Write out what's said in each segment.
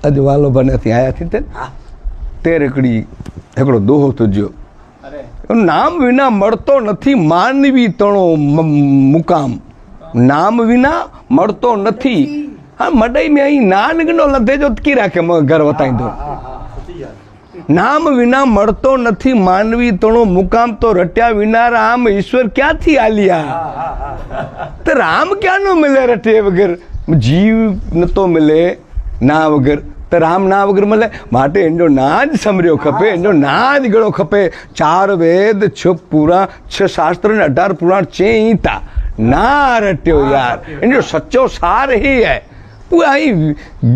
अज वालो बने थी आया थी तेर एकड़ो दोहो तुझो नाम विना मरतो नथी मानवी तणो मुकाम नाम विना मरतो नथी। हाँ मडई में आई नान गनो लधे जो की राखे घर वताईंदो नाम विना मरतो नथी मानवी तणो मुकाम तो रट्या विना राम ईश्वर क्या थी आलिया तो राम क्या नो मिले रटे वगर जीव न तो मिले ना वगर तो राम ना वगर मिले माटे एंजो नाज समरियो खपे एंजो नाज गणो खपे 4 वेद 6 पुराण 6 शास्त्र ने 18 पुराण चेईता ना रट्यो यार एंजो सच्चो सार ही है पूरा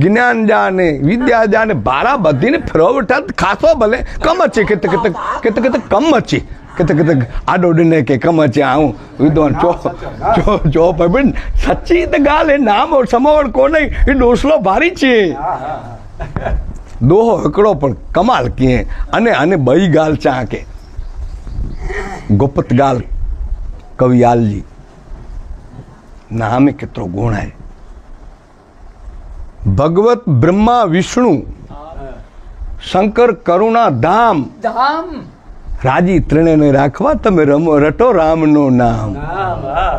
ज्ञान जाने विद्या जाने बारा बधी ने फिरवटा खासो भले कम अचे कित कम अचे कित आडो डिने के कम अचे आऊं विद्वान चो पर सच्ची तो गाल है नाम और समवण को नहीं ये डोसलो भारी छे दोहो एकड़ो पण कमाल किए अने अने बई गाल चा के गुप्त गाल कवियाल जी नाम केतरो गुण है भगवत ब्रह्मा विष्णु शंकर करुणा धाम राजी त्रिणे ने राखवा तमे रमो रटो राम नो नाम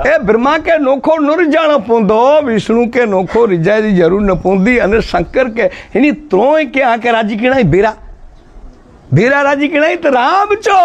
ए ब्रह्मा के नोखो न रिजाणो पोंदो विष्णु के नोखो रिजाय दी जरूर न पोंदी अने शंकर के इनी त्रोय के आके राजी किणाई बेरा राजी किणाई तो राम चो